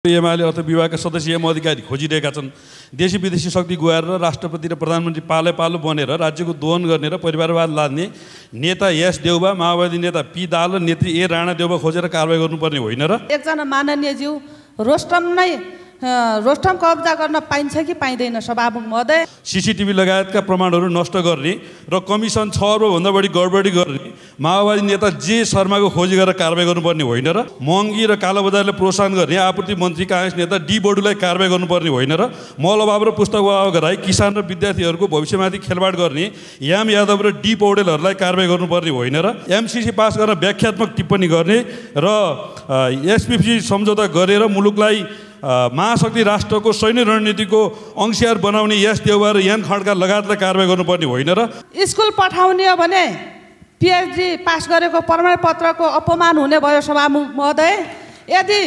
एमाले अर्थ विभागका सदस्य एवं अधिकारी खोजिरहेका छन्। देशी विदेशी शक्ति गुहाएर राष्ट्रपति र प्रधानमन्त्री पालो बनेर राज्यको दोहन गर्ने र परिवारवाद लाद्ने नेता एस देउबा, माओवादी नेता पी दाहाल र नेत्री ए राणा देउबा खोजेर कारबाही गर्नुपर्ने होइन र? एकजना माननीय ज्यू रोस्टम कब्जा गर्न पाइन्छ कि पाइँदैन सभामुख महोदय? सीसीटीभी लगायतका प्रमाणहरू नष्ट गर्ने र कमिसन 6 अर्बभन्दा बढी गडबडी गर्ने माओवादी नेता जे शर्माको खोजी गरेर कारबाही गर्नुपर्ने होइन र? महँगी र कालोबजारले प्रोत्साहन गर्ने आपूर्ति मन्त्री काङ्ग्रेस नेता डी बडुलाई कारबाही गर्नुपर्ने होइन र? मल अभाव र पुस्तक अभाव गराई किसान र विद्यार्थीहरूको भविष्यमाथि खेलवाड गर्ने याम यादव र डी पौडेलहरूलाई कारबाही गर्नुपर्ने होइन र? एमसीसी पास गर्न व्याख्यात्मक टिप्पणी गर्ने र एसपीसी सम्झौता गरेर मुलुकलाई महाशक्ति राष्ट्रको सैन्य रणनीतिको अंशियार बनाउने यस देउबा र यान खड्का लगायतलाई कारबाही गर्नुपर्ने होइन र? स्कुल पठाउने हो भने पीएचडी पास गरेको प्रमाणपत्रको अपमान हुने भयो सभामुख महोदय। यदि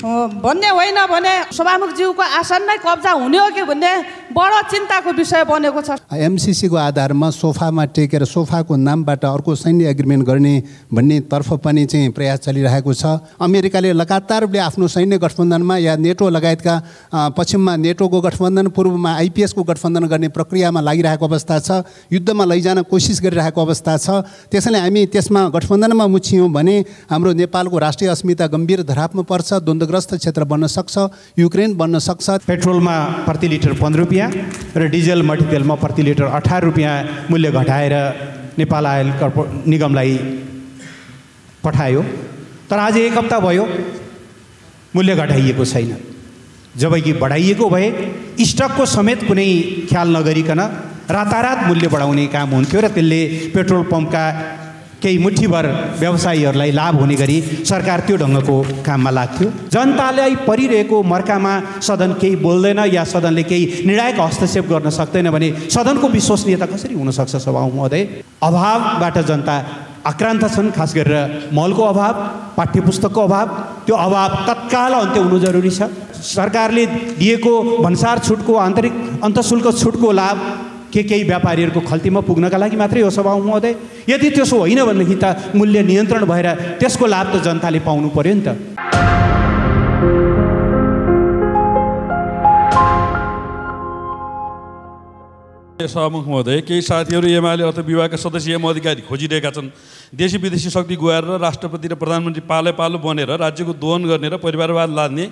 भन्ने होइन भने सभामुखज्यूको आसन नै कब्जा हुने हो कि भन्ने बडो चिन्ताको विषय बनेको छ। एमसीसीको आधारमा सोफामा टेकेर सोफाको नामबाट अर्को सैन्य एग्रिमेन्ट गर्ने भन्ने तर्फ पनि चाहिँ प्रयास चलिरहेको छ। अमेरिकाले लगातार रूपले आफ्नो सैन्य गठबन्धनमा या नेटो लगायतका पश्चिममा नेटोको गठबन्धन, पूर्वमा आइपिएसको गठबन्धन गर्ने प्रक्रियामा लागिरहेको अवस्था छ। युद्धमा लैजान कोसिस गरिरहेको अवस्था छ। त्यसैले हामी त्यसमा गठबन्धनमा मुछियौँ भने हाम्रो नेपालको राष्ट्रिय अस्मिता गम्भीर धरापमा पर्छ, द्वन्द्वग्रस्त क्षेत्र बन्न सक्छ, युक्रेन बन्न सक्छ। पेट्रोलमा प्रति लिटर 15 रुपियाँ र डिजल मट्टितेलमा प्रति लिटर 18 रुपियाँ मूल्य घटाएर नेपाल आयल निगमलाई पठायो। तर आज 1 हप्ता भयो मूल्य घटाइएको छैन, जबकि बढाइएको भए स्टकको समेत कुनै ख्याल नगरिकन रातारात मूल्य बढाउने काम हुन्थ्यो र त्यसले पेट्रोल पम्पका केही मुठीभर व्यवसायीहरूलाई लाभ हुने गरी सरकार त्यो ढङ्गको काममा लाग्थ्यो। जनतालाई परिरहेको मर्कामा सदन केही बोल्दैन या सदनले केही निर्णायक हस्तक्षेप गर्न सक्दैन भने सदनको विश्वसनीयता कसरी हुनसक्छ सभामुख महोदय? अभावबाट जनता आक्रान्त छन्, खास गरेर मलको अभाव, पाठ्यपुस्तकको अभाव। त्यो अभाव तत्काल अन्त्य हुनु जरुरी छ। सरकारले दिएको भन्सार छुटको अन्तशुल्क छुटको लाभ केही व्यापारीहरूको खल्तीमा पुग्नका लागि मात्रै हो सभामुख महोदय? यदि त्यसो होइन भनेदेखि त मूल्य नियन्त्रण भएर त्यसको लाभ त जनताले पाउनु पर्यो नि त। सभामुख महोदय, केही साथीहरू एमाले अर्थ विभागका सदस्य एवं अधिकारी खोजिरहेका छन्। देशी विदेशी शक्ति गुहाएर राष्ट्रपति र प्रधानमन्त्री पालो बनेर राज्यको दोहन गर्ने र परिवारवाद लाद्ने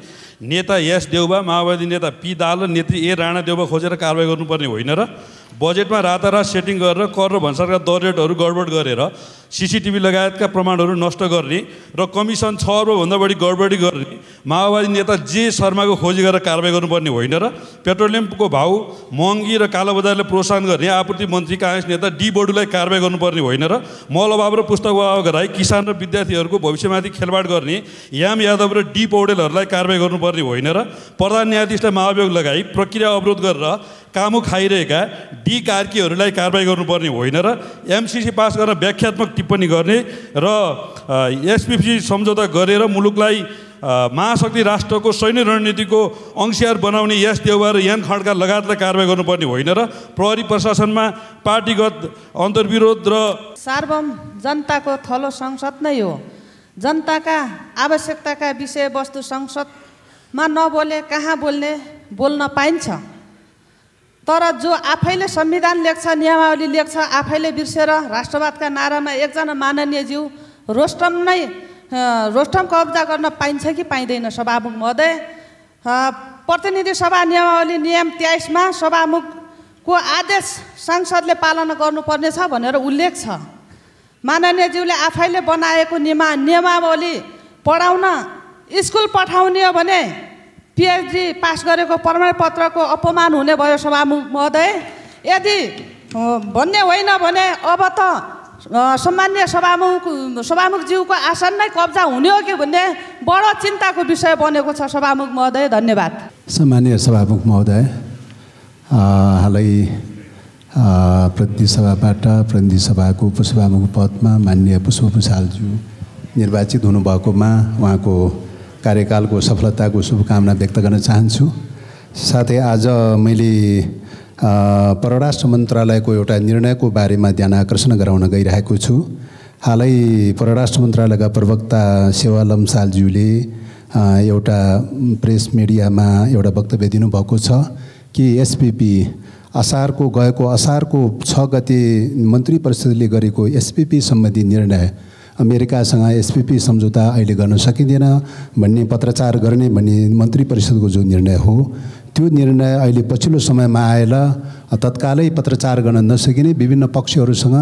नेता एस देउबा, माओवादी नेता पी दाहाल र नेत्री ए राणा देउबा खोजेर कारबाही गर्नुपर्ने होइन र? बजेटमा रातारात सेटिङ गरेर कर र भन्सारका दर रेटहरू गडबड गरेर सीसीटीभी लगायतका प्रमाणहरू नष्ट गर्ने र कमिसन 6 अर्बभन्दा बढी गडबडी गर्ने माओवादी नेता जे शर्माको खोजी गरेर कारबाही गर्नुपर्ने होइन र? पेट्रोलियमको भाउ महँगी र कालोबजारले प्रोत्साहन गर्ने आपूर्ति मन्त्री काङ्ग्रेस नेता डी बडुलाई कारबाही गर्नुपर्ने होइन र? मल अभाव र पुस्तक अभाव गराई किसान र विद्यार्थीहरूको भविष्यमाथि खेलवाड गर्ने याम यादव र डी पौडेलहरूलाई कारबाही गर्नुपर्ने होइन र? प्रधान न्यायाधीशलाई महाभियोग लगाई प्रक्रिया अवरोध गरेर कामु खाइरहेका डी कार्कीहरूलाई कारबाही गर्नुपर्ने होइन र? एमसीसी पास गर्न व्याख्यात्मक टिप्पणी गर्ने र एसपीसी सम्झौता गरेर मुलुकलाई महाशक्ति राष्ट्रको सैन्य रणनीतिको अंशियार बनाउने यस देउबा र यान खड्का लगायतलाई कारबाही गर्नुपर्ने होइन र? प्रहरी प्रशासनमा पार्टीगत अन्तर्विरोध र सार्वभौम जनताको थलो संसद नै हो। जनताका आवश्यकताका विषयवस्तु संसदमा नबोले कहाँ बोल्न पाइन्छ? तर जो आफैले संविधान लेख्छ, नियमावली लेख्छ, आफैले बिर्सेर राष्ट्रवादका नारामा एकजना माननीय ज्यू रोस्टम कब्जा गर्न पाइन्छ कि पाइँदैन सभामुख महोदय? प्रतिनिधि सभा नियमावली नियम 23 मा सभामुखको आदेश सांसदले पालना गर्नुपर्ने छ भनेर उल्लेख छ। माननीय ज्यूले आफैले बनाएको नियमावली पढाउन स्कुल पठाउने हो भने पीएचडी पास गरेको प्रमाणपत्रको अपमान हुने भयो सभामुख महोदय। यदि भन्ने होइन भने अब त सम्माननीय सभामुखज्यूको आसन नै कब्जा हुने हो कि भन्ने बडो चिन्ताको विषय बनेको छ सभामुख महोदय। धन्यवाद। सम्माननीय सभामुख महोदय, हालै प्रतिनिधि सभाको उपसभामुख पदमा माननीय पुष्प भुषालज्यू निर्वाचित हुनुभएकोमा उहाँको कार्यकालको सफलताको शुभकामना व्यक्त गर्न चाहन्छु। साथै आज मैले परराष्ट्र मन्त्रालयको एउटा निर्णयको बारेमा ध्यान आकर्षण गराउन गइरहेको छु। हालै परराष्ट्र मन्त्रालयका प्रवक्ता सेवा लम्सालज्यूले एउटा प्रेस मिडियामा एउटा वक्तव्य दिनुभएको छ कि एसपिपी गएको असारको 6 गते मन्त्री परिषदले गरेको एसपिपी सम्बन्धी निर्णय अमेरिकासँग एसपिपी सम्झौता अहिले गर्न सकिँदैन भन्ने पत्रचार गर्ने भन्ने मन्त्री परिषदको जो निर्णय हो त्यो निर्णय अहिले पछिल्लो समयमा आएर तत्कालै पत्रचार गर्न नसकिने विभिन्न पक्षहरूसँग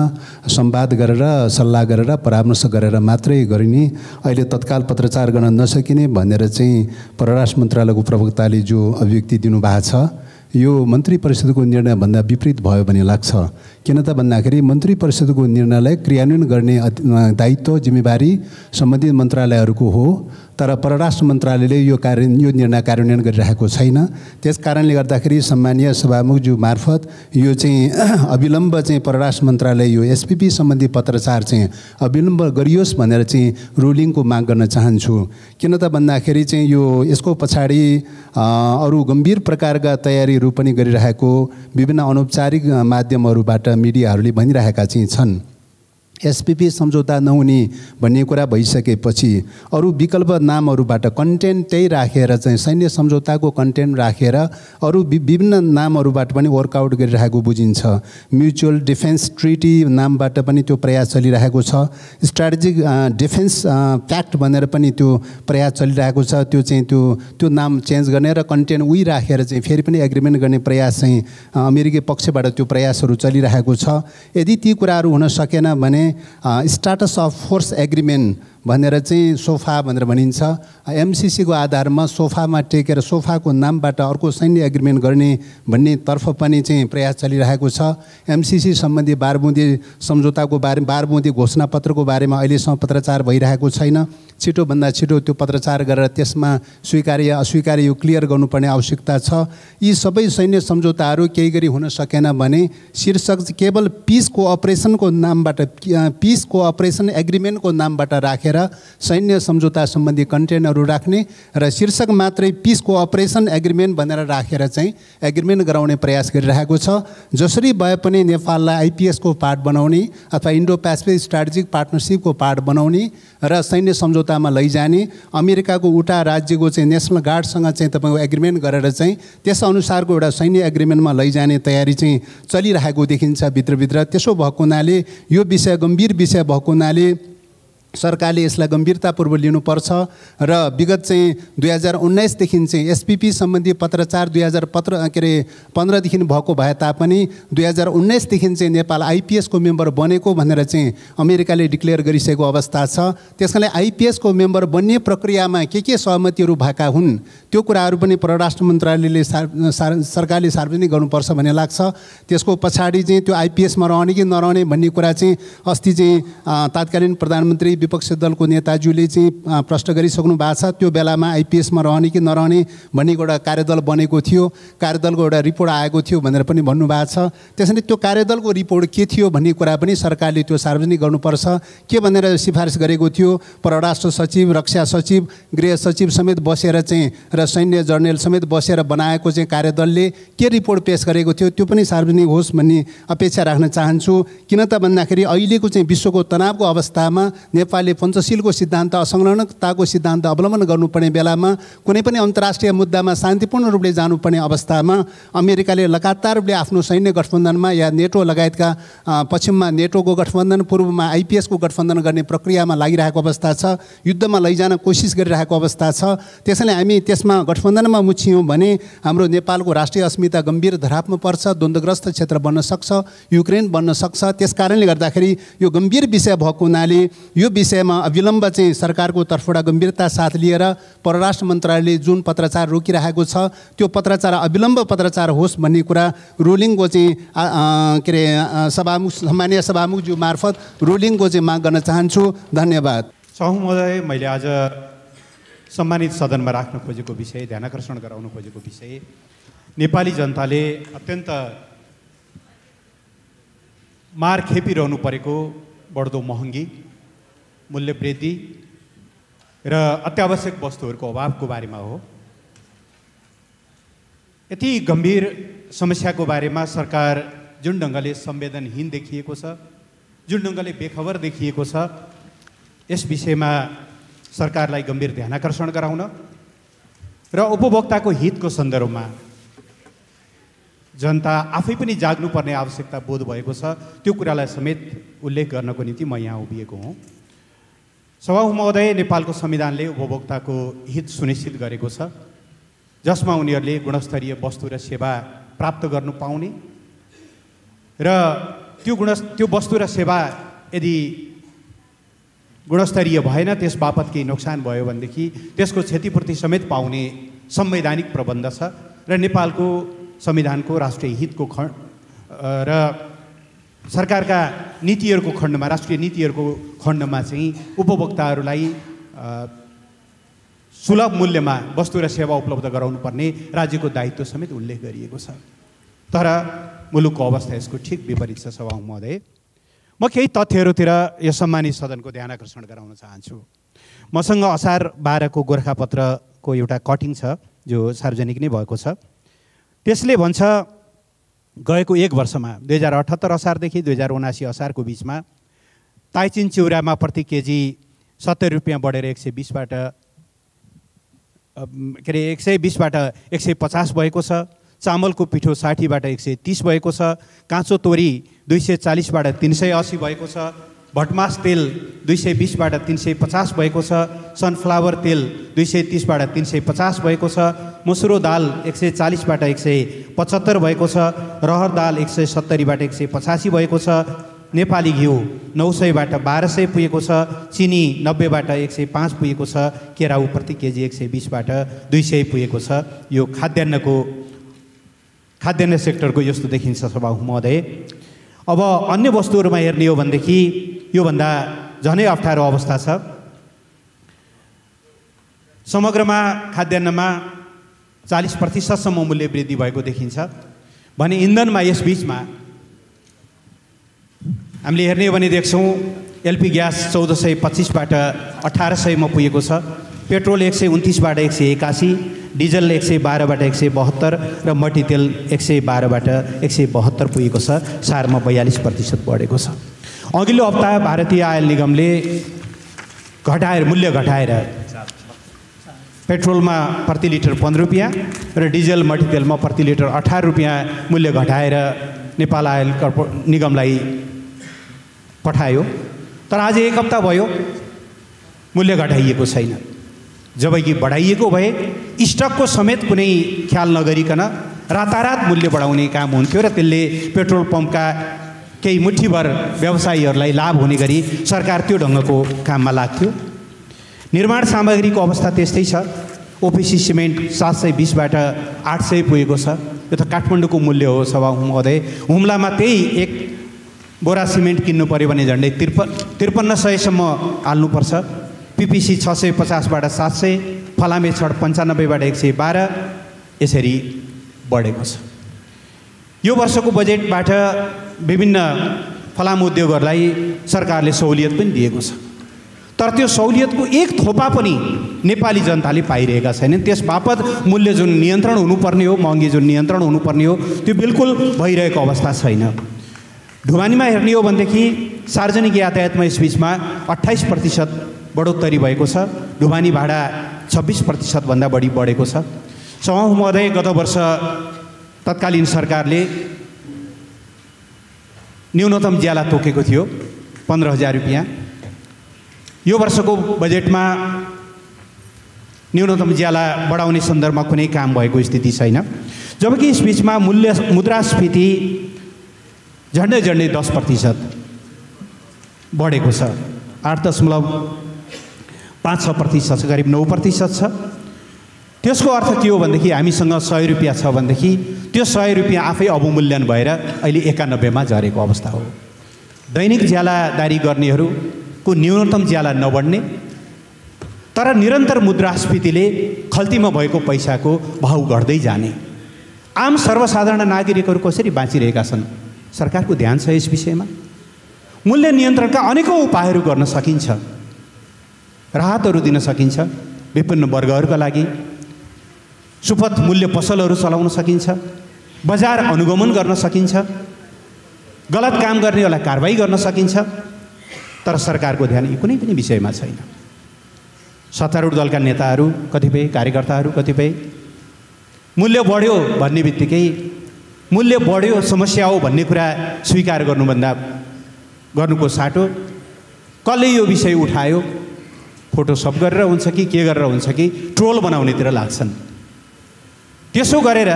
संवाद गरेर सल्लाह गरेर परामर्श गरेर मात्रै गरिने अहिले तत्काल पत्रचार गर्न नसकिने भनेर चाहिँ परराष्ट्र मन्त्रालयको प्रवक्ताले जो अभिव्यक्ति दिनुभएको छ यो मन्त्री परिषदको निर्णयभन्दा विपरीत भयो भन्ने लाग्छ। किन त भन्दाखेरि मन्त्री परिषदको निर्णयलाई क्रियान्वयन गर्ने दायित्व जिम्मेवारी सम्बन्धित मन्त्रालयहरूको हो तर परराष्ट्र मन्त्रालयले यो निर्णय कार्यान्वयन गरिरहेको छैन। त्यस कारणले गर्दाखेरि सम्मानीय सभामुखज्यू मार्फत यो चाहिँ अविलम्ब चाहिँ परराष्ट्र मन्त्रालय यो एसपिपी सम्बन्धी पत्रचार चाहिँ अविलम्ब गरियोस् भनेर चाहिँ रुलिङको माग गर्न चाहन्छु। किन त भन्दाखेरि चाहिँ यो यसको पछाडि अरू गम्भीर प्रकारका तयारीहरू पनि गरिरहेको विभिन्न अनौपचारिक माध्यमहरूबाट मिडियाहरूले भनिरहेका चाहिँ छन्। एसपिपी सम्झौता नहुने भन्ने कुरा भइसकेपछि अरू विकल्प नामहरूबाट कन्टेन्ट त्यही राखेर चाहिँ सैन्य सम्झौताको कन्टेन्ट राखेर अरू विभिन्न नामहरूबाट पनि वर्कआउट गरिरहेको बुझिन्छ। म्युचुअल डिफेन्स ट्रिटी नामबाट पनि त्यो प्रयास चलिरहेको छ। स्ट्राटेजिक डिफेन्स प्याक्ट भनेर पनि त्यो प्रयास चलिरहेको छ। त्यो चाहिँ त्यो नाम चेन्ज गर्ने र कन्टेन्ट उही राखेर चाहिँ फेरि पनि एग्रिमेन्ट गर्ने प्रयास चाहिँ अमेरिकी पक्षबाट त्यो प्रयासहरू चलिरहेको छ। यदि ती कुराहरू हुन सकेन भने स्टाटस अफ फोर्स एग्रिमेन्ट भनेर चाहिँ सोफा भनेर भनिन्छ। एमसिसीको आधारमा सोफामा टेकेर सोफाको नामबाट अर्को सैन्य एग्रिमेन्ट गर्ने भन्ने तर्फ पनि चाहिँ प्रयास चलिरहेको छ। एमसिसी सम्बन्धी बारबुँदी सम्झौताको बारे 12 बुँदी घोषणापत्रको बारेमा अहिलेसम्म पत्रचार भइरहेको छैन। छिटोभन्दा छिटो त्यो पत्रचार गरेर त्यसमा स्वीकार्य अस्वीकार्य यो क्लियर गर्नुपर्ने आवश्यकता छ। यी सबै सैन्य सम्झौताहरू केही गरी हुन सकेन भने शीर्षक केवल पिस कोअपरेसनको नामबाट पिस कोअपरेसन एग्रिमेन्टको नामबाट राखेर सैन्य सम्झौता सम्बन्धी कन्टेन्टहरू राख्ने र शीर्षक मात्रै पिस कोअपरेसन एग्रिमेन्ट भनेर राखेर चाहिँ एग्रिमेन्ट गराउने प्रयास गरिरहेको छ। जसरी भए पनि नेपाललाई आइपिएसको पार्ट बनाउने अथवा इन्डो पेसिफिक स्ट्राटेजिक पार्टनरसिपको पार्ट बनाउने र सैन्य सम्झौतामा लैजाने अमेरिकाको उटा राज्यको चाहिँ नेसनल गार्डसँग चाहिँ तपाईँको एग्रिमेन्ट गरेर चाहिँ त्यस अनुसारको एउटा सैन्य एग्रिमेन्टमा लैजाने तयारी चाहिँ चलिरहेको देखिन्छ भित्रभित्र। त्यसो भएको हुनाले यो विषय गम्भीर विषय भएको हुनाले सरकारले यसलाई गम्भीरतापूर्वक लिनुपर्छ र विगत चाहिँ 2019 देखि चाहिँ एसपिपी सम्बन्धी पत्रचार 2015 देखि भएको भए तापनि 2019 देखि चाहिँ नेपाल आइपिएसको मेम्बर बनेको भनेर चाहिँ अमेरिकाले डिक्लेयर गरिसकेको अवस्था छ। त्यसकारणले आइपिएसको मेम्बर बन्ने प्रक्रियामा के सहमतिहरू भएका हुन् त्यो कुराहरू पनि परराष्ट्र मन्त्रालयले सरकारले सार्वजनिक गर्नुपर्छ भन्ने लाग्छ। त्यसको पछाडि चाहिँ त्यो आइपिएसमा रहने कि नरहने भन्ने कुरा चाहिँ अस्ति चाहिँ तत्कालीन प्रधानमन्त्री विपक्षी दलको नेताज्यूले चाहिँ प्रश्न गरिसक्नु भएको छ। त्यो बेलामा आइपिएसमा रहने कि नरहने भन्ने एउटा कार्यदल बनेको थियो, कार्यदलको एउटा रिपोर्ट आएको थियो भनेर पनि भन्नुभएको छ। त्यसैले त्यो कार्यदलको रिपोर्ट के थियो भन्ने कुरा पनि सरकारले त्यो सार्वजनिक गर्नुपर्छ। के भनेर सिफारिस गरेको थियो परराष्ट्र सचिव, रक्षा सचिव, गृह सचिव समेत बसेर चाहिँ र सैन्य जर्नल समेत बसेर बनाएको चाहिँ कार्यदलले के रिपोर्ट पेश गरेको थियो त्यो पनि सार्वजनिक होस् भन्ने अपेक्षा राख्न चाहन्छु। किन त भन्दाखेरि अहिलेको चाहिँ विश्वको तनावको अवस्थामा नेपालले पञ्चशीलको सिद्धान्त असंलग्नताको सिद्धान्त अवलम्बन गर्नुपर्ने बेलामा कुनै पनि अन्तर्राष्ट्रिय मुद्दामा शान्तिपूर्ण रूपले जानुपर्ने अवस्थामा अमेरिकाले लगातार रूपले आफ्नो सैन्य गठबन्धनमा या नेटो लगायतका पश्चिममा नेटोको गठबन्धन, पूर्वमा आइपिएसको गठबन्धन गर्ने प्रक्रियामा लागिरहेको अवस्था छ, युद्धमा लैजान कोसिस गरिरहेको अवस्था छ। त्यसैले हामी त्यसमा गठबन्धनमा मुछियौँ भने हाम्रो नेपालको राष्ट्रिय अस्मिता गम्भीर धरापमा पर्छ, द्वन्द्वग्रस्त क्षेत्र बन्न सक्छ, युक्रेन बन्न सक्छ। त्यस कारणले गर्दाखेरि यो गम्भीर विषय भएको हुनाले यो विषयमा अविलम्ब चाहिँ सरकारको तर्फबाट गम्भीरता साथ लिएर परराष्ट्र मन्त्रालयले जुन पत्रचार रोकिरहेको छ त्यो पत्रचार अविलम्ब पत्रचार होस् भन्ने कुरा रुलिङको चाहिँ के अरे सम्मानीय सभामुखज्यू मार्फत रुलिङको चाहिँ माग गर्न चाहन्छु। धन्यवाद। साहु महोदय, मैले आज सम्मानित सदनमा राख्न खोजेको विषय, ध्यानाकर्षण गराउन खोजेको विषय नेपाली जनताले अत्यन्त मार खेपिरहनु परेको बढ्दो महँगी, मूल्य वृद्धि र अत्यावश्यक वस्तुहरूको अभावको बारेमा हो। यति गम्भीर समस्याको बारेमा सरकार जुन ढङ्गले संवेदनहीन देखिएको छ, जुन ढङ्गले बेखबर देखिएको छ, यस विषयमा सरकारलाई गम्भीर ध्यानाकर्षण गराउन र उपभोक्ताको हितको सन्दर्भमा जनता आफै पनि जाग्नुपर्ने आवश्यकता बोध भएको छ, त्यो कुरालाई समेत उल्लेख गर्नको निम्ति म यहाँ उभिएको हुँ। सभामुख महोदय, नेपालको संविधानले उपभोक्ताको हित सुनिश्चित गरेको छ, जसमा उनीहरूले गुणस्तरीय वस्तु र सेवा प्राप्त गर्नु पाउने र त्यो वस्तु र सेवा यदि गुणस्तरीय भएन, त्यस बापत केही नोक्सान भयो भनेदेखि त्यसको क्षतिपूर्ति समेत पाउने संवैधानिक प्रबन्ध छ र नेपालको संविधानको राष्ट्रिय हितको खण्ड र सरकारका नीतिहरूको खण्डमा, राष्ट्रिय नीतिहरूको खण्डमा चाहिँ उपभोक्ताहरूलाई सुलभ मूल्यमा वस्तु र सेवा उपलब्ध गराउनुपर्ने राज्यको दायित्व समेत उल्लेख गरिएको छ। तर मुलुकको अवस्था यसको ठिक विपरीत छ। सभामुख महोदय, म केही तथ्यहरूतिर यो सम्मानित सदनको ध्यान आकर्षण गराउन चाहन्छु। मसँग असार 12 को गोर्खापत्रको एउटा कटिङ छ जो सार्वजनिक नै भएको छ। त्यसले भन्छ गएको 1 वर्षमा 2078 असारदेखि 2079 असारको बिचमा ताइचिन चिउरामा प्रति केजी 70 रुपियाँ बढेर 120 बाट 150 भएको छ। चामलको पिठो 60 बाट 130 भएको छ। काँचो तोरी 240 बाट 380 भएको छ। भटमास तेल 220 बाट 350 भएको छ। सनफ्लावर तेल 230 बाट 350 भएको छ। मसुरो दाल 140 बाट 175 भएको छ। रहर दाल 170 बाट 185 भएको छ। नेपाली घिउ 900 बाट 1200 पुगेको छ। चिनी 90 बाट 105 पुगेको छ। केराउ प्रति केजी 120 बाट 200 पुगेको छ। यो खाद्यान्न सेक्टरको यस्तो देखिन्छ सभामुख महोदय। अब अन्य वस्तुहरूमा हेर्ने हो भनेदेखि योभन्दा झनै अप्ठ्यारो अवस्था छ। समग्रमा खाद्यान्नमा 40% सम्म मूल्य वृद्धि भएको देखिन्छ भने इन्धनमा यस बीचमा हामीले हेर्ने हो भने देख्छौँ एलपी ग्यास 1425 बाट 1800 मा पुगेको छ। पेट्रोल 129 बाट 181, डिजल 112 बाट 172 र मट्टी तेल 112 बाट 172 पुगेको छ। सारमा 42% बढेको छ। अघिल्लो हप्ता भारतीय आयल निगमले मूल्य घटाएर पेट्रोलमा प्रति लिटर 15 रुपियाँ र डिजल मट्टी तेलमा प्रति लिटर 18 रुपियाँ मूल्य घटाएर नेपाल आयल निगमलाई पठायो। तर आज 1 हप्ता भयो मूल्य घटाइएको छैन। जबकि बढाइएको भए स्टकको समेत कुनै ख्याल नगरिकन रातारात मूल्य बढाउने काम हुन्थ्यो र त्यसले पेट्रोल पम्पका केही मुठीभर व्यवसायीहरूलाई लाभ हुने गरी सरकार त्यो ढङ्गको काममा लाग्थ्यो। निर्माण सामग्रीको अवस्था त्यस्तै छ। ओपिसी सिमेन्ट 720 बाट 800 पुगेको छ। यो त काठमाडौँको मूल्य हो सभामुख महोदय। हुम्लामा त्यही 1 बोरा सिमेन्ट किन्नु पर्यो भने झन्डै 5300 सम्म हाल्नुपर्छ। पिपिसी 650 बाट 700, फलामे छड 95 बाट 112 यसरी बढेको छ। यो वर्षको बजेटबाट विभिन्न फलाम उद्योगहरूलाई सरकारले सहुलियत पनि दिएको छ। तर त्यो सहुलियतको एक थोपा पनि नेपाली जनताले पाइरहेका छैनन्। त्यस बापत मूल्य जुन नियन्त्रण हुनुपर्ने हो, महँगी जुन नियन्त्रण हुनुपर्ने हो, त्यो बिल्कुल भइरहेको अवस्था छैन। ढुवानीमा हेर्ने हो भनेदेखि सार्वजनिक यातायातमा यस बीचमा 28% बढोत्तरी भएको छ। ढुवानी भाडा 26% भन्दा बढी बढेको छ। सभामुख महोदय, गत वर्ष तत्कालीन सरकारले न्यूनतम ज्याला तोकेको थियो 15,000 रुपियाँ। यो वर्षको बजेटमा न्यूनतम ज्याला बढाउने सन्दर्भमा कुनै काम भएको स्थिति छैन। जबकि यस बीचमा मुद्रास्फीति झन्डै 10% बढेको छ। 8.56% छ, करिब 9% छ। त्यसको अर्थ के हो भनेदेखि हामीसँग 100 रुपियाँ छ भनेदेखि त्यो 100 रुपियाँ आफै अवमूल्यन भएर अहिले 91 मा झरेको अवस्था हो। दैनिक ज्यालादारी गर्नेहरूको न्यूनतम ज्याला नबढ्ने, तर निरन्तर मुद्रास्फीतिले खल्तीमा भएको पैसाको भाउ घट्दै जाने। आम सर्वसाधारण नागरिकहरू कसरी बाँचिरहेका छन्, सरकारको ध्यान छ यस विषयमा। मूल्य नियन्त्रणका अनेकौँ उपायहरू गर्न सकिन्छ। राहतहरू दिन सकिन्छ विभिन्न वर्गहरूका लागि। सुपथ मूल्य पसलहरू चलाउन सकिन्छ। बजार अनुगमन गर्न सकिन्छ। गलत काम गर्नेहरूलाई कारबाही गर्न सकिन्छ। तर सरकारको ध्यान यी कुनै पनि विषयमा छैन। सत्तारूढ दलका नेताहरू, कतिपय कार्यकर्ताहरू, कतिपय मूल्य बढ्यो भन्ने बित्तिकै मूल्य बढ्यो समस्या हो भन्ने कुरा स्वीकार गर्नुको साटो कसले यो विषय उठायो फोटोसप गरेर हुन्छ कि के गरेर हुन्छ कि ट्रोल बनाउनेतिर लाग्छन्। त्यसो गरेर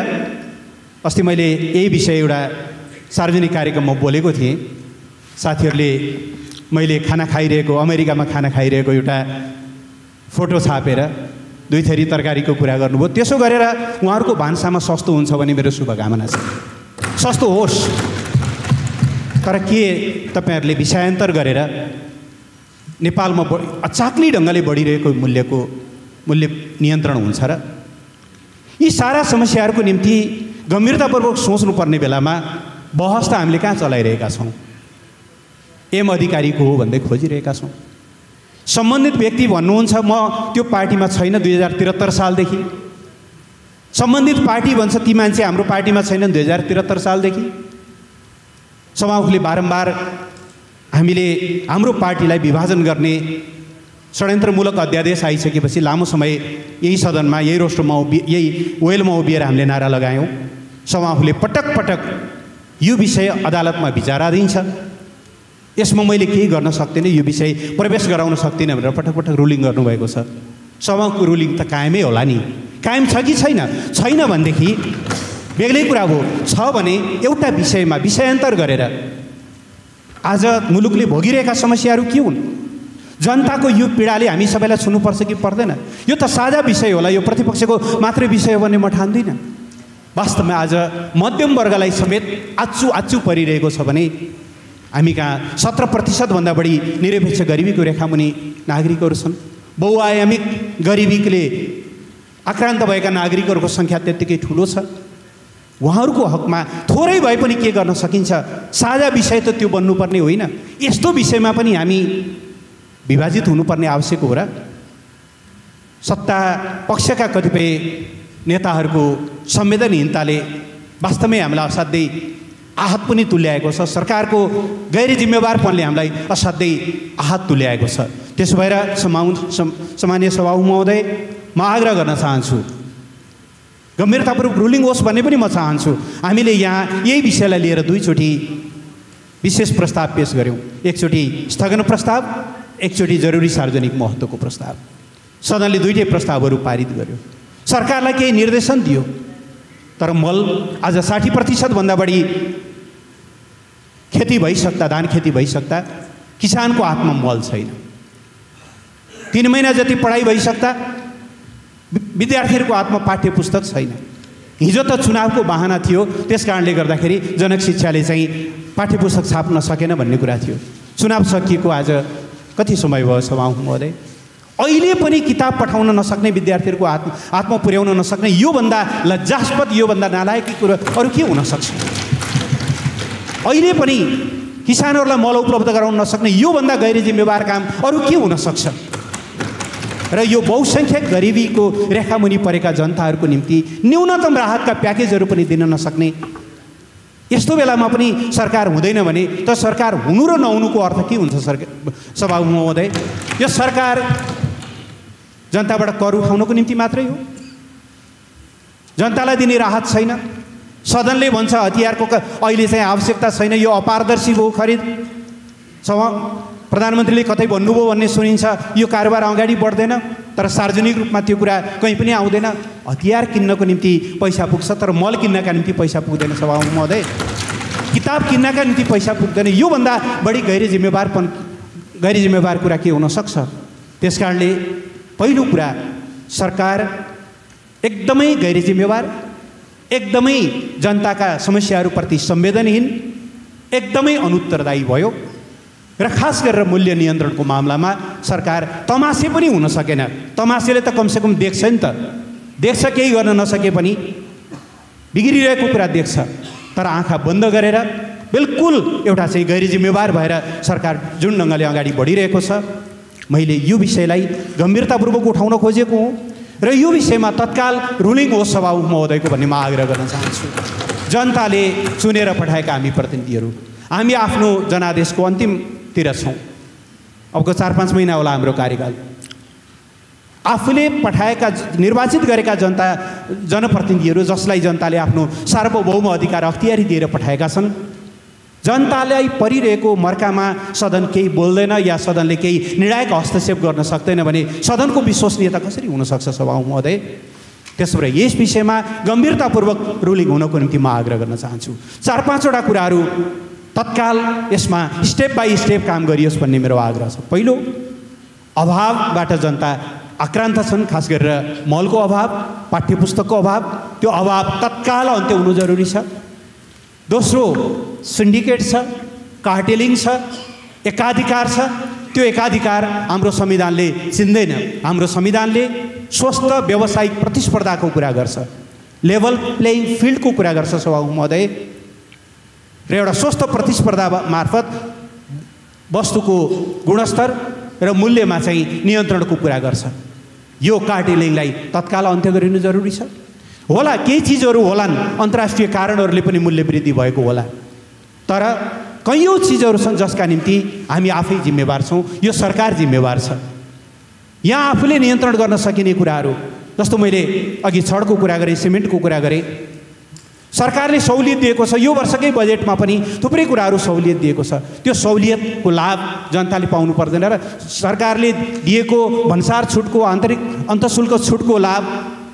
अस्ति मैले यही विषय एउटा सार्वजनिक कार्यक्रममा बोलेको थिएँ। साथीहरूले मैले खाना खाइरहेको, अमेरिकामा खाना खाइरहेको एउटा फोटो छापेर 2 थरी तरकारीको कुरा गर्नुभयो। त्यसो गरेर उहाँहरूको भान्सामा सस्तो हुन्छ भने मेरो शुभकामना छ, सस्तो होस्। तर के तपाईँहरूले विषयान्तर गरेर नेपालमा अचाक्ली ढङ्गले बढिरहेको मूल्य नियन्त्रण हुन्छ र? यी सारा समस्याहरूको निम्ति गम्भीरतापूर्वक सोच्नुपर्ने बेलामा बहस त हामीले कहाँ चलाइरहेका छौँ? एम अधिकारीको हो भन्दै खोजिरहेका छौँ। सम्बन्धित व्यक्ति भन्नुहुन्छ म त्यो पार्टीमा छैन 2073 सालदेखि। सम्बन्धित पार्टी भन्छ ती मान्छे हाम्रो पार्टीमा छैनन् 2073 सालदेखि। सभामुखले बारम्बार हामीले हाम्रो पार्टीलाई विभाजन गर्ने षड्यन्त्रमूलक अध्यादेश आइसकेपछि लामो समय यही सदनमा, यही रोस्टरमा, यही वेलमा उभिएर हामीले नारा लगायौँ। सभामुखले पटक पटक यो विषय अदालतमा विचाराधीन छ, यसमा मैले केही गर्न सक्दिनँ, यो विषय प्रवेश गराउन सक्दिनँ भनेर पटक पटक रुलिङ गर्नुभएको छ। सभाको रुलिङ त कायमै होला नि? कायम छ कि छैन? छैन भनेदेखि बेग्लै कुरा हो। छ भने एउटा विषयमा विषयान्तर गरेर आज मुलुकले भोगिरहेका समस्याहरू के हुन्, जनताको यो पीडाले हामी सबैलाई छुनुपर्छ कि पर्दैन? यो त साझा विषय होला, यो प्रतिपक्षको मात्रै विषय हो भन्ने म ठान्दिनँ। वास्तवमा आज मध्यम वर्गलाई समेत आच्चु परिरहेको छ भने हामी कहाँ 17% भन्दा बढी निरपेक्ष गरिबीको रेखामुनि नागरिकहरू छन्। बहुआयामिक गरिबीले आक्रान्त भएका नागरिकहरूको सङ्ख्या त्यत्तिकै ठुलो छ। उहाँहरूको हकमा थोरै भए पनि के गर्न सकिन्छ? साझा विषय त त्यो बन्नुपर्ने होइन। यस्तो विषयमा पनि हामी विभाजित हुनुपर्ने आवश्यक हो र? सत्ता पक्षका कतिपय नेताहरूको संवेदनहीनताले वास्तवमै हामीलाई असाध्यै आहत पनि तुल्याएको छ। सरकारको गैर जिम्मेवारपनले हामीलाई असाध्यै आहत तुल्याएको छ। त्यसो भएर सामान्य सभामुख महोदय, म आग्रह गर्न चाहन्छु गम्भीरतापूर्वक रुलिङ होस् भन्ने पनि म चाहन्छु। हामीले यहाँ यही विषयलाई लिएर 2 चोटि विशेष प्रस्ताव पेश गऱ्यौँ। एकचोटि स्थगन प्रस्ताव, एकचोटि जरुरी सार्वजनिक महत्त्वको प्रस्ताव। सदनले 2टै प्रस्तावहरू पारित गर्यो। सरकारलाई केही निर्देशन दियो, तर मल आज 60% भन्दा बढी खेती भइसक्दा, धान खेती भइसक्दा किसानको हातमा मल छैन। 3 महिना जति पढाइ भइसक्दा विद्यार्थीहरूको हातमा पाठ्य पुस्तक छैन। हिजो त चुनावको बहाना थियो, त्यस कारणले गर्दाखेरि जनक शिक्षाले चाहिँ पाठ्य पुस्तक छाप्न सकेन भन्ने कुरा थियो। चुनाव सकिएको आज कति समय भयो सभामुख महोदय? अहिले पनि किताब पठाउन नसक्ने, विद्यार्थीहरूको हातमा पुर्याउन नसक्ने, योभन्दा लज्जास्पद, योभन्दा नालायकी कुरा अरू के हुन सक्छ? अहिले पनि किसानहरूलाई मल उपलब्ध गराउन नसक्ने, योभन्दा गैर जिम्मेवार काम अरू के हुन सक्छ? र यो बहुसङ्ख्यक गरिबीको रेखामुनि परेका जनताहरूको निम्ति न्यूनतम राहतका प्याकेजहरू पनि दिन नसक्ने यस्तो बेलामा पनि सरकार हुँदैन भने त सरकार हुनु र नहुनुको अर्थ के हुन्छ? सभामुख महोदय, यो सरकार जनताबाट कर उठाउनको निम्ति मात्रै हो। जनतालाई दिने राहत छैन। सदनले भन्छ हतियारको अहिले चाहिँ आवश्यकता छैन, यो अपारदर्शी हो खरिद। प्रधानमन्त्रीले कतै भन्नुभयो भन्ने सुनिन्छ, यो कारोबार अगाडि बढ्दैन, तर सार्वजनिक रूपमा त्यो कुरा कहीँ पनि आउँदैन। हतियार किन्नको निम्ति पैसा पुग्छ, तर मल किन्नका निम्ति पैसा पुग्दैन। सभामुख महोदय, किताब किन्नका निम्ति पैसा पुग्दैन। योभन्दा बढी गैर जिम्मेवार कुरा के हुन सक्छ? त्यस कारणले पहिलो कुरा, सरकार एकदमै गैर जिम्मेवार, एकदमै जनताका समस्याहरूप्रति संवेदनहीन, एकदमै अनुत्तरदायी भयो। र खास गरेर मूल्य नियन्त्रणको मामलामा सरकार तमासे पनि हुन सकेन। तमासेले त कमसेकम देख्छ नि त, देख्छ, केही गर्न नसके पनि बिग्रिरहेको कुरा देख्छ, तर आँखा बन्द गरेर बिल्कुल एउटा चाहिँ गैर जिम्मेवार भएर सरकार जुन ढङ्गले अगाडि बढिरहेको छ, मैले यो विषयलाई गम्भीरतापूर्वक उठाउन खोजेको हुँ र यो विषयमा तत्काल रुलिङ होस् सभामुख महोदयको भन्ने म आग्रह गर्न चाहन्छु। जनताले चुनेर पठाएका हामी प्रतिनिधिहरू, हामी आफ्नो जनादेशको अन्तिमतिर छौँ। अबको 4-5 महिना होला हाम्रो कार्यकाल। आफूले पठाएका निर्वाचित गरेका जनप्रतिनिधिहरू जसलाई जनताले आफ्नो सार्वभौम अधिकार अख्तियारी दिएर पठाएका छन्, जनतालाई परिरहेको मर्कामा सदन केही बोल्दैन या सदनले केही निर्णायक हस्तक्षेप गर्न सक्दैन भने सदनको विश्वसनीयता कसरी हुनसक्छ सभामुख महोदय? त्यसो भए यस विषयमा गम्भीरतापूर्वक रुलिङ हुनको निम्ति म आग्रह गर्न चाहन्छु। 4-5वटा कुराहरू तत्काल यसमा स्टेप बाई स्टेप काम गरियोस् भन्ने मेरो आग्रह छ। पहिलो, अभावबाट जनता आक्रान्त छन्, खास गरेर मलको अभाव, पाठ्यपुस्तकको अभाव, त्यो अभाव तत्काल अन्त्य हुनु जरुरी छ। दोस्रो, सिन्डिकेट छ, कार्टेलिङ छ, एकाधिकार छ। त्यो एकाधिकार हाम्रो संविधानले चिन्दैन। हाम्रो संविधानले स्वस्थ व्यावसायिक प्रतिस्पर्धाको कुरा गर्छ, लेभल प्लेइङ फिल्डको कुरा गर्छ सभामुख महोदय, र एउटा स्वस्थ प्रतिस्पर्धा मार्फत वस्तुको गुणस्तर र मूल्यमा चाहिँ नियन्त्रणको कुरा गर्छ। यो कार्टेलिङलाई तत्काल अन्त्य गरिनु जरुरी छ। होला केही चिजहरू होलान्, अन्तर्राष्ट्रिय कारणहरूले पनि मूल्य वृद्धि भएको होला, तर कैयौँ चिजहरू छन् जसका निम्ति हामी आफै जिम्मेवार छौँ, यो सरकार जिम्मेवार छ। यहाँ आफूले नियन्त्रण गर्न सकिने कुराहरू, जस्तो मैले अघि छडको कुरा गरेँ, सिमेन्टको कुरा गरेँ, सरकारले सहुलियत दिएको छ। यो वर्षकै बजेटमा पनि थुप्रै कुराहरू सहुलियत दिएको छ। त्यो सहुलियतको लाभ जनताले पाउनु पर्दैन र सरकारले दिएको भन्सार छुटको अन्तशुल्क छुटको लाभ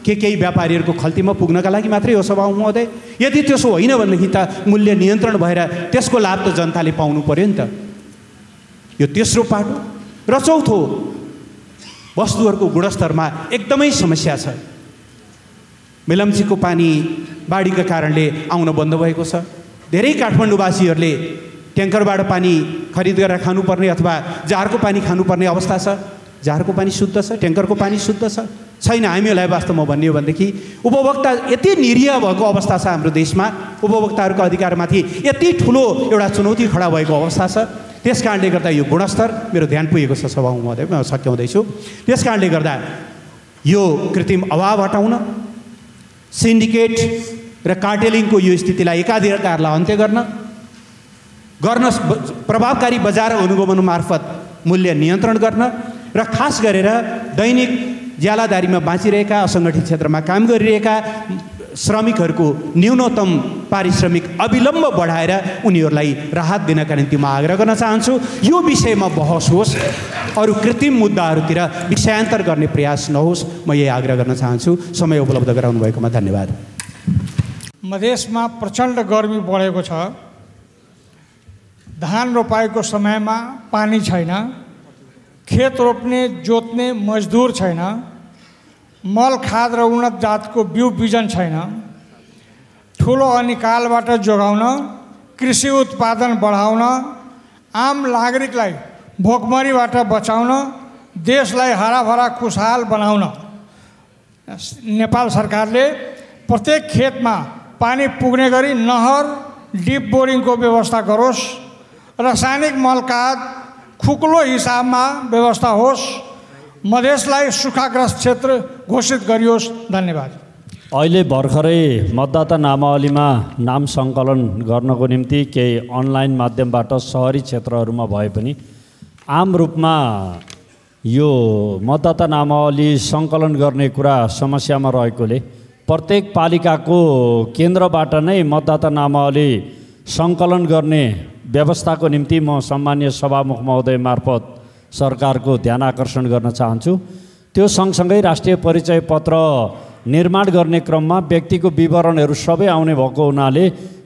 केही व्यापारीहरूको खल्तीमा पुग्नका लागि मात्रै हो सभामुख महोदय। यदि त्यसो होइन भनेदेखि त मूल्य नियन्त्रण भएर त्यसको लाभ त जनताले पाउनु पर्यो नि त। यो तेस्रो पाटो। र चौथो, वस्तुहरूको गुणस्तरमा एकदमै समस्या छ। मेलम्चीको पानी बाढीका कारणले आउन बन्द भएको छ। धेरै काठमाडौँवासीहरूले ट्याङ्करबाट पानी खरिद गरेर खानुपर्ने अथवा जारको पानी खानुपर्ने अवस्था छ। जारको पानी शुद्ध छ, ट्याङ्करको पानी शुद्ध छैन। हामीहरूलाई वास्तवमा भन्ने हो भनेदेखि उपभोक्ता यति निरीह भएको अवस्था छ हाम्रो देशमा, उपभोक्ताहरूको अधिकारमाथि यति ठुलो एउटा चुनौती खडा भएको अवस्था छ। त्यस कारणले गर्दा यो गुणस्तर, मेरो ध्यान पुगेको छ सभामुख महोदय, म सच्याउँदैछु। त्यस कारणले गर्दा यो कृत्रिम अभाव हटाउन, सिन्डिकेट र कार्टेलिङको यो स्थितिलाई एकाधिकारलाई अन्त्य गर्न प्रभावकारी बजार अनुगमन मार्फत मूल्य नियन्त्रण गर्न र खास गरेर दैनिक ज्यालादारीमा बाँचिरहेका, असङ्गठित क्षेत्रमा काम गरिरहेका श्रमिकहरूको न्यूनतम पारिश्रमिक अविलम्ब बढाएर उनीहरूलाई राहत दिनका निम्ति म आग्रह गर्न चाहन्छु। यो विषयमा बहस होस्, अरू कृत्रिम मुद्दाहरूतिर विषयान्तर गर्ने प्रयास नहोस्, म यही आग्रह गर्न चाहन्छु। समय उपलब्ध गराउनु भएकोमा धन्यवाद। मधेसमा प्रचण्ड गर्मी बढेको छ। धान रोपाइको समयमा पानी छैन, खेत रोप्ने जोत्ने मजदुर छैन, मल खाद र उन्नत जातको बिउ बिजन छैन। ठुलो अनिकालबाट जोगाउन, कृषि उत्पादन बढाउन, आम नागरिकलाई भोकमरीबाट बचाउन, देशलाई हराभरा खुशहाल बनाउन नेपाल सरकारले प्रत्येक खेतमा पानी पुग्ने गरी नहर, डिप बोरिङको व्यवस्था गरोस्। रासायनिक मल खाद खुकुलो हिसाबमा व्यवस्था होस्। मधेसलाई सुखाग्रस्त क्षेत्र घोषित गरियोस्। धन्यवाद। अहिले भर्खरै मतदाता नामावलीमा नाम सङ्कलन गर्नको निम्ति केही अनलाइन माध्यमबाट सहरी क्षेत्रहरूमा भए पनि आम रूपमा यो मतदाता नामावली सङ्कलन गर्ने कुरा समस्यामा रहेकोले प्रत्येक पालिकाको केन्द्रबाट नै मतदाता नामावली सङ्कलन गर्ने व्यवस्थाको निम्ति म सम्मान्य सभामुख महोदय मार्फत सरकारको ध्यान आकर्षण गर्न चाहन्छु। त्यो सँगसँगै राष्ट्रिय परिचय पत्र निर्माण गर्ने क्रममा व्यक्तिको विवरणहरू सबै आउने भएको हुनाले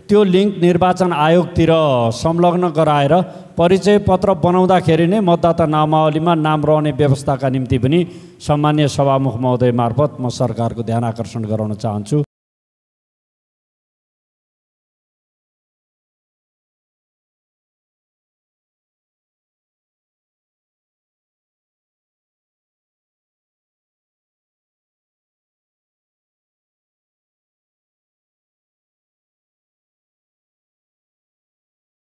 त्यो लिङ्क निर्वाचन आयोगतिर संलग्न गराएर परिचय पत्र बनाउँदाखेरि नै मतदाता नामावलीमा नाम रहने व्यवस्थाका निम्ति पनि सम्मान्य सभामुख महोदय मार्फत म सरकारको ध्यान आकर्षण गराउन चाहन्छु।